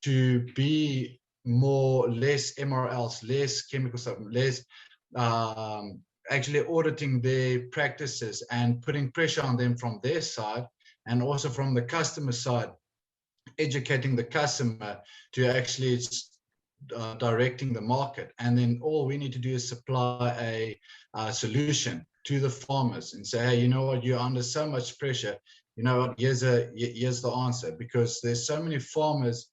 Speaker 3: to be less MRLs, less chemical stuff, less actually auditing their practices and putting pressure on them from their side, and also from the customer side, educating the customer to actually directing the market. And then all we need to do is supply a solution to the farmers and say, hey, you know what, you're under so much pressure. You know what, here's the answer. Because there's so many farmers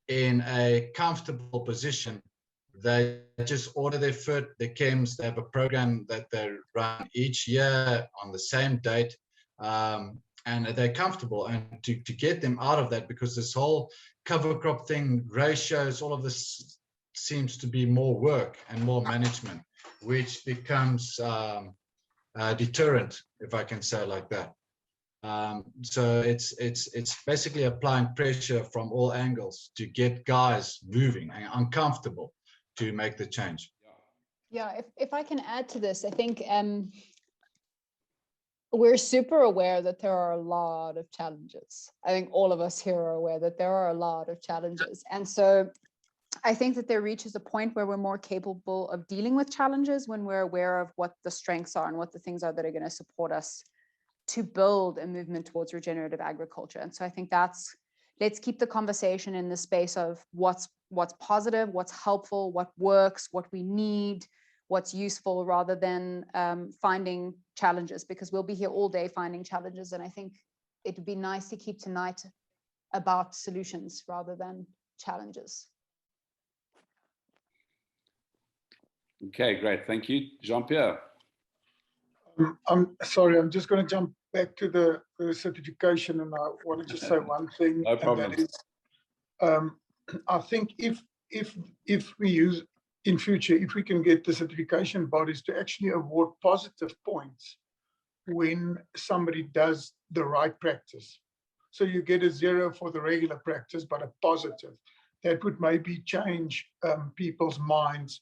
Speaker 3: in a comfortable position, they just order their food, their chems, they have a program that they run each year on the same date, and they're comfortable. And to get them out of that, because this whole cover crop thing, ratios, all of this seems to be more work and more management, which becomes deterrent, if I can say it like that. So it's basically applying pressure from all angles to get guys moving and uncomfortable to make the change.
Speaker 1: Yeah, if I can add to this, I think we're super aware that there are a lot of challenges. I think all of us here are aware that there are a lot of challenges. And so I think that there reaches a point where we're more capable of dealing with challenges when we're aware of what the strengths are and what the things are that are going to support us to build a movement towards regenerative agriculture. And so I think that's let's keep the conversation in the space of what's positive, what's helpful, what works, what we need, what's useful, rather than finding challenges, because we'll be here all day finding challenges. And I think it would be nice to keep tonight about solutions rather than challenges.
Speaker 2: Okay, great. Thank you. Jean-Pierre.
Speaker 6: I'm sorry, I'm just going to jump back to the certification, and I want to just say one thing.
Speaker 2: No problem.
Speaker 6: And that is, I think if we use in future, if we can get the certification bodies to actually award positive points when somebody does the right practice. So you get a 0 for the regular practice, but a positive. That would maybe change people's minds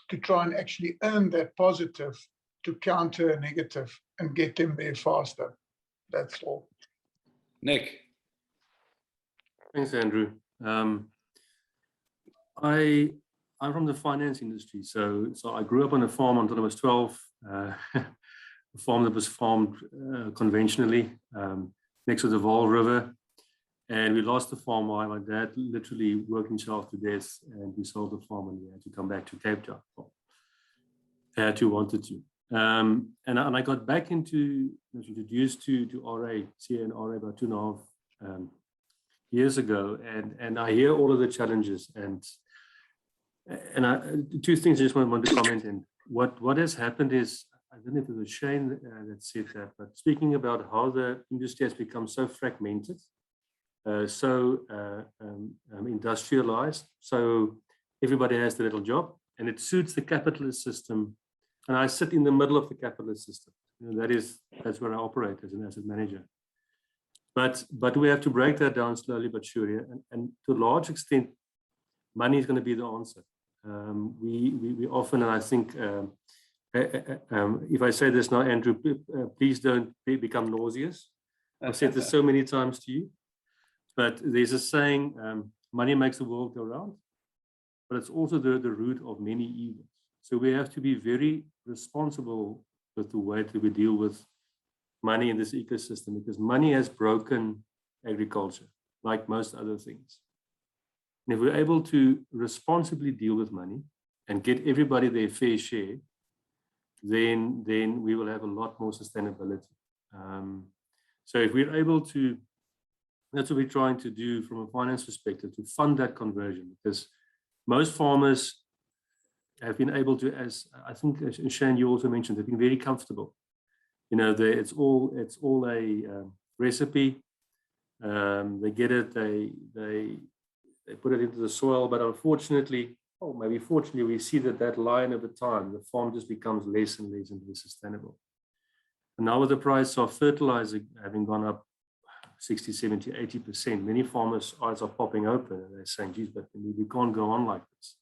Speaker 6: to try and actually earn that positive to counter a negative and get them there faster. That's all.
Speaker 2: Nick.
Speaker 12: Thanks, Andrew. I'm from the finance industry, so I grew up on a farm until I was 12. A farm that was farmed conventionally next to the Vaal River, and we lost the farm while my dad literally worked himself to death, and we sold the farm and we had to come back to Cape Town. Wanted to. And I got back into, was introduced to RA, CA and RA about 2.5 years ago, and I hear all of the challenges, and two things I just want to comment. And what has happened is, I don't know if it was Shane that said that, but speaking about how the industry has become so fragmented, so industrialized, so everybody has their little job, and it suits the capitalist system. And I sit in the middle of the capitalist system. You know, that's where I operate as an asset manager. But we have to break that down slowly but surely. And to a large extent, money is going to be the answer. We often, and I think, if I say this now, Andrew, please don't become nauseous. I've said this so many times to you. But there's a saying, money makes the world go round, but it's also the root of many evils. So we have to be very responsible with the way that we deal with money in this ecosystem, because money has broken agriculture, like most other things. And if we're able to responsibly deal with money and get everybody their fair share, then we will have a lot more sustainability. So if we're able to, that's what we're trying to do from a finance perspective, to fund that conversion, because most farmers have been able to, as I think Shane, you also mentioned, they've been very comfortable. You know, it's all a recipe. They get it, they put it into the soil, but unfortunately, or maybe fortunately, we see that line over time, the farm just becomes less and less and less sustainable. And now with the price of fertilizer having gone up 60, 70, 80%, many farmers' eyes are popping open and they're saying, geez, but we can't go on like this.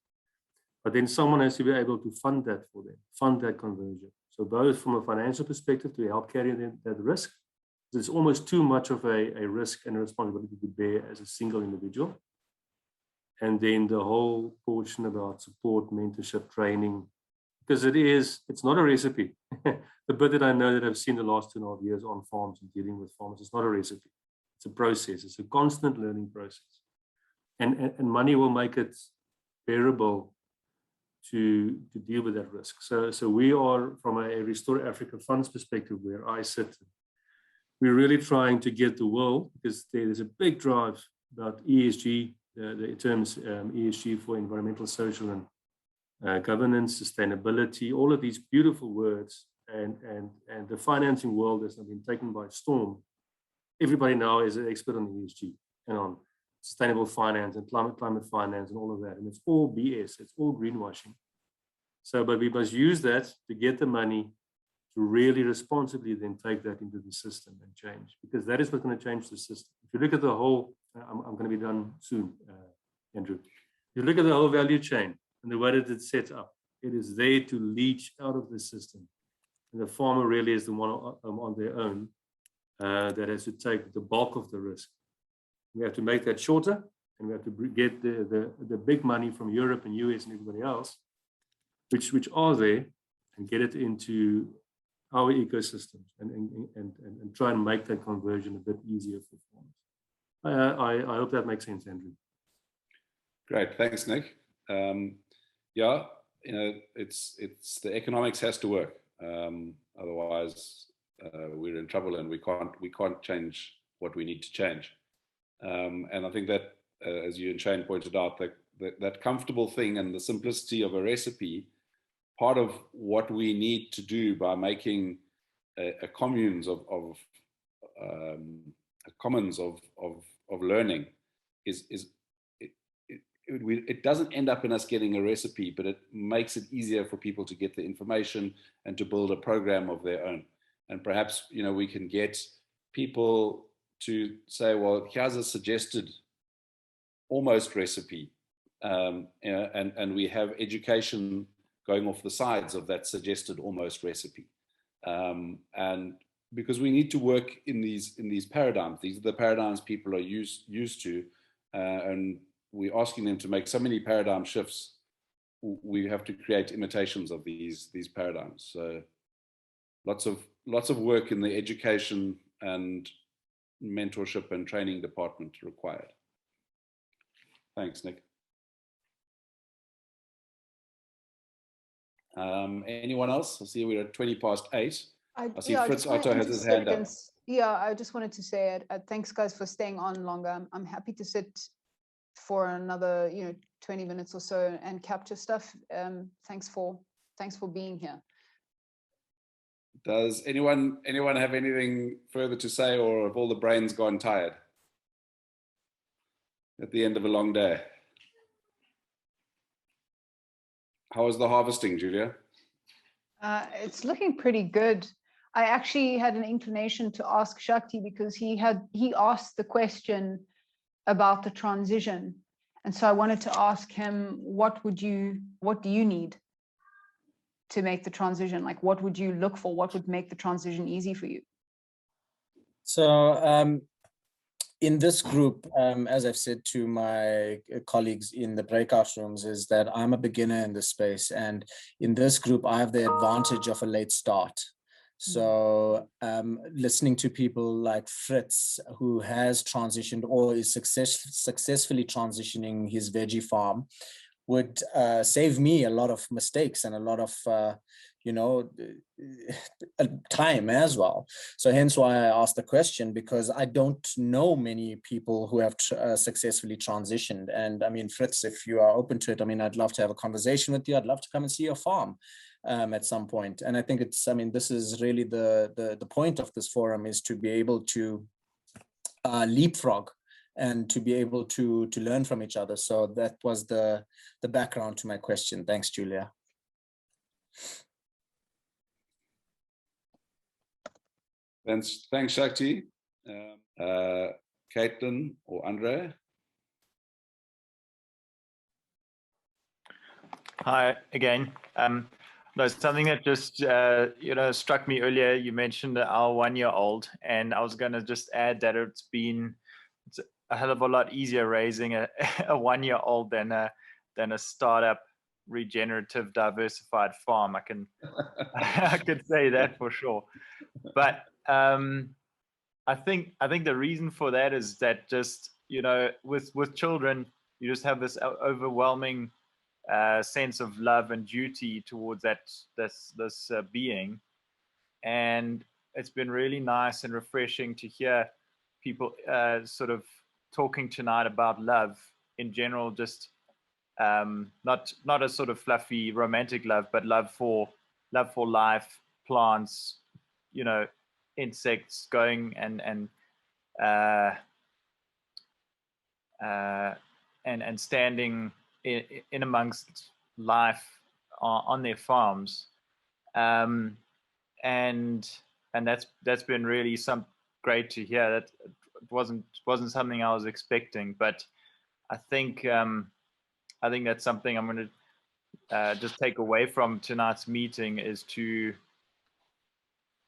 Speaker 12: But then someone has to be able to fund that for them, fund that conversion. So both from a financial perspective to help carry that risk, there's almost too much of a risk and a responsibility to bear as a single individual. And then the whole portion about support, mentorship, training, because it's not a recipe. The bit that I know that I've seen the last 2.5 years on farms and dealing with farmers, it's not a recipe. It's a process. It's a constant learning process. And money will make it bearable to deal with that risk. So we are, from a Restore Africa Funds perspective, where I sit, we're really trying to get the world, because there's a big drive about ESG, the terms ESG for environmental, social, and governance, sustainability, all of these beautiful words, and the financing world has been taken by storm. Everybody now is an expert on ESG and on sustainable finance and climate finance and all of that. And it's all BS, it's all greenwashing. So, but we must use that to get the money to really responsibly then take that into the system and change, because that is what's going to change the system. If you look at the whole, I'm going to be done soon, Andrew. If you look at the whole value chain and the way that it's set up, it is there to leach out of the system. And the farmer really is the one on their own that has to take the bulk of the risk. We have to make that shorter, and we have to get the big money from Europe and US and everybody else, which are there, and get it into our ecosystems and try and make that conversion a bit easier for farmers. I hope that makes sense, Andrew.
Speaker 2: Great, thanks, Nick. Yeah, you know, it's the economics has to work. Otherwise, we're in trouble, and we can't change what we need to change. And I think that, as you and Shane pointed out, that comfortable thing and the simplicity of a recipe, part of what we need to do by making a commons of learning it doesn't end up in us getting a recipe, but it makes it easier for people to get the information and to build a program of their own. And perhaps, you know, we can get people to say, well, here's a suggested almost recipe, you know, and we have education going off the sides of that suggested almost recipe. And because we need to work in these paradigms. These are the paradigms people are used to, and we're asking them to make so many paradigm shifts. We have to create imitations of these paradigms. So lots of work in the education and mentorship and training department required. Thanks, Nick. Anyone else? I see we're at 8:20. I see Fritz Otto has his hand up.
Speaker 1: Yeah, I just wanted to say thanks, guys, for staying on longer. I'm happy to sit for another 20 minutes or so and capture stuff. Thanks for being here.
Speaker 2: Does anyone have anything further to say, or have all the brains gone tired at the end of a long day? How was the harvesting, Julia?
Speaker 1: It's looking pretty good. I actually had an inclination to ask Shakti, because he asked the question about the transition, and so I wanted to ask him, what do you need to make the transition? Like, what would you look for? What would make the transition easy for you?
Speaker 13: So in this group, as I've said to my colleagues in the breakout rooms, is that I'm a beginner in this space, and in this group I have the advantage of a late start. So listening to people like Fritz, who has transitioned or is successfully transitioning his veggie farm, would save me a lot of mistakes and a lot of time as well. So hence why I asked the question, because I don't know many people who have successfully transitioned. And I mean, Fritz, if you are open to it, I mean, I'd love to have a conversation with you. I'd love to come and see your farm at some point. And I think this is really the point of this forum, is to be able to leapfrog and to be able to learn from each other. So that was the background to my question. Thanks, Julia.
Speaker 2: Thanks, Shakti. Caitlin or Andre?
Speaker 9: Hi again. There's something that just struck me earlier. You mentioned our 1-year-old, and I was going to just add that it's a hell of a lot easier raising a 1-year-old than a startup regenerative diversified farm. I could say that for sure. But I think the reason for that is that just with children, you just have this overwhelming sense of love and duty towards this being, and it's been really nice and refreshing to hear people sort of talking tonight about love in general, just not a sort of fluffy romantic love, but love for life, plants, insects, going and standing in amongst life on their farms, and that's been really great to hear. That it wasn't something I was expecting, but I think that's something I'm going to just take away from tonight's meeting, is to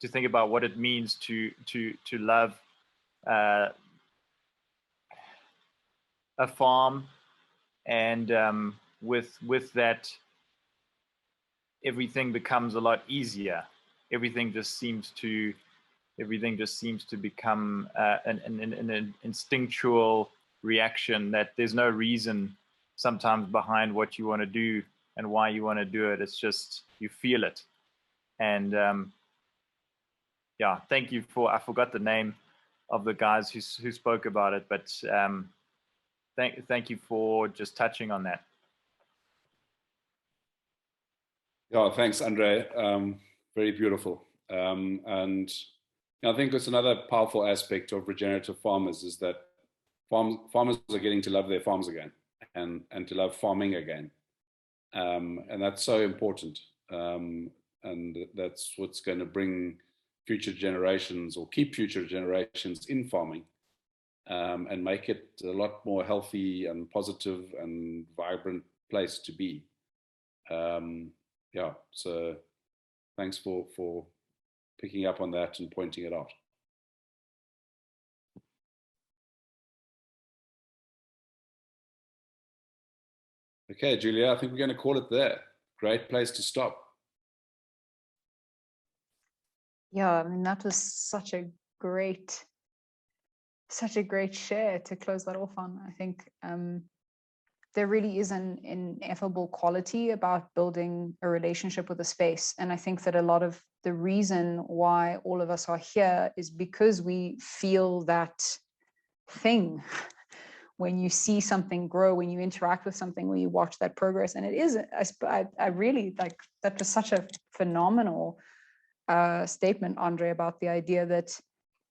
Speaker 9: think about what it means to love a farm, and with that, everything becomes a lot easier. Everything just seems to everything just seems to become an instinctual reaction, that there's no reason sometimes behind what you want to do and why you want to do it. It's just, you feel it. And yeah, thank you for, I forgot the name of the guys who spoke about it, but thank you for just touching on that.
Speaker 2: Yeah, thanks, Andre. Very beautiful. And I think it's another powerful aspect of regenerative farmers is that farmers are getting to love their farms again and to love farming again. And that's so important. And that's what's going to bring future generations, or keep future generations in farming, and make it a lot more healthy and positive and vibrant place to be. Yeah, so thanks for picking up on that and pointing it out. Okay, Julia, I think we're going to call it there. Great place to stop.
Speaker 1: Yeah, I mean, that was such a great share to close that off on. I think there really is an ineffable quality about building a relationship with a space. And I think that a lot of the reason why all of us are here is because we feel that thing. When you see something grow, when you interact with something, when you watch that progress. And it is, I really like, that was such a phenomenal statement, Andre, about the idea that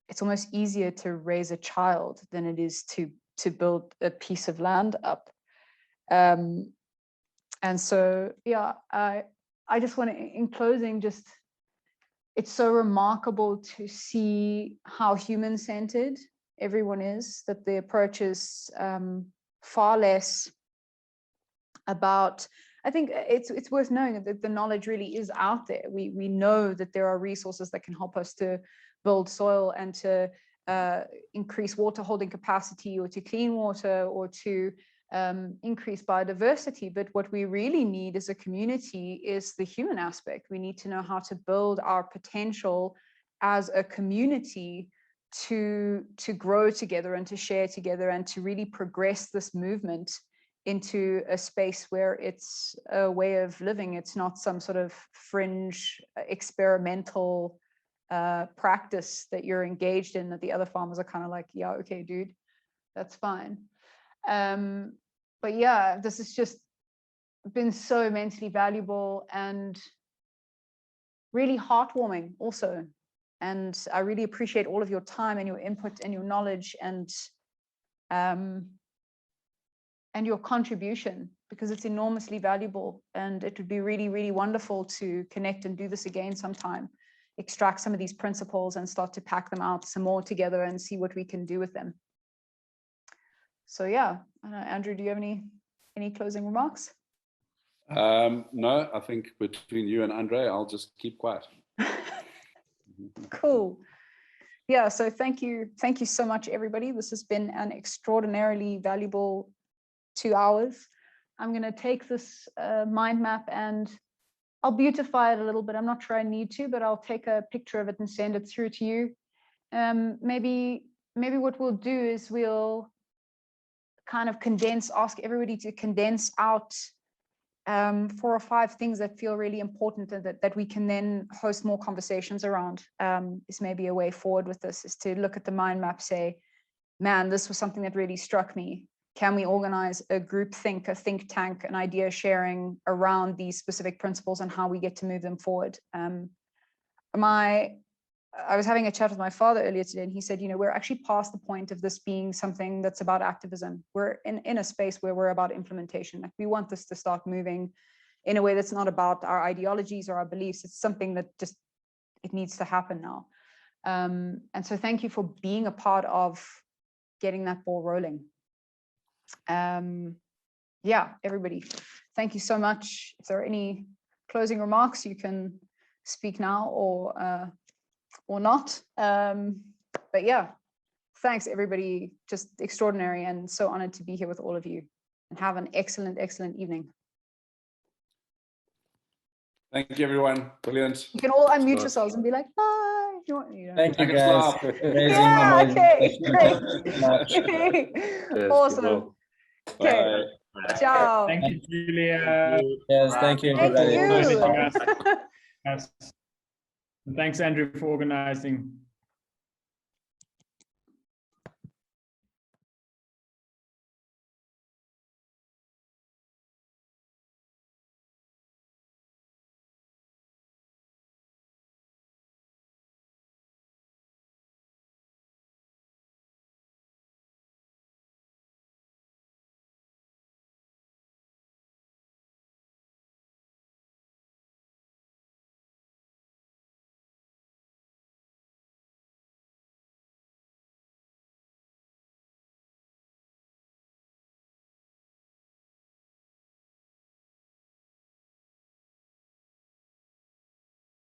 Speaker 1: it's almost easier to raise a child than it is to build a piece of land up. And so, yeah, I just want to, in closing, just, it's so remarkable to see how human-centered everyone is, that the approach is far less about, I think it's worth knowing that the knowledge really is out there. We know that there are resources that can help us to build soil and to increase water holding capacity, or to clean water, or to increase biodiversity. But what we really need as a community is the human aspect. We need to know how to build our potential as a community to grow together and to share together and to really progress this movement into a space where it's a way of living. It's not some sort of fringe experimental practice that you're engaged in, that the other farmers are kind of like, yeah, okay, dude, that's fine. But yeah, this has just been so immensely valuable and really heartwarming also. And I really appreciate all of your time and your input and your knowledge and your contribution, because it's enormously valuable. And it would be really, really wonderful to connect and do this again sometime, extract some of these principles and start to pack them out some more together and see what we can do with them. So yeah, I don't know, Andrew, do you have any closing remarks?
Speaker 2: No, I think between you and Andre, I'll just keep quiet.
Speaker 1: Cool. Yeah, so thank you so much, everybody. This has been an extraordinarily valuable 2 hours. I'm going to take this mind map and I'll beautify it a little bit. I'm not sure I need to, but I'll take a picture of it and send it through to you. Maybe what we'll do is we'll kind of ask everybody to condense out 4 or 5 things that feel really important and that we can then host more conversations around. Is maybe a way forward with this, is to look at the mind map, say, man, this was something that really struck me. Can we organize a group think, a think tank, an idea sharing around these specific principles and how we get to move them forward? I was having a chat with my father earlier today, and he said, you know, we're actually past the point of this being something that's about activism. We're in a space where we're about implementation. Like, we want this to start moving in a way that's not about our ideologies or our beliefs. It's something that just, it needs to happen now. And so thank you for being a part of getting that ball rolling. Yeah, everybody, thank you so much. If there are any closing remarks, you can speak now or not. But yeah, thanks everybody, just extraordinary, and so honored to be here with all of you, and have an excellent evening.
Speaker 2: Thank you, everyone. Brilliant.
Speaker 1: You can all unmute yourselves and be like, bye.
Speaker 13: Thank you, guys.
Speaker 1: Yeah, okay, great. Awesome. Okay, ciao.
Speaker 14: Thank you, Julia.
Speaker 13: Yes, thank you, everybody.
Speaker 1: Thank you.
Speaker 14: Thanks, Andrew, for organizing.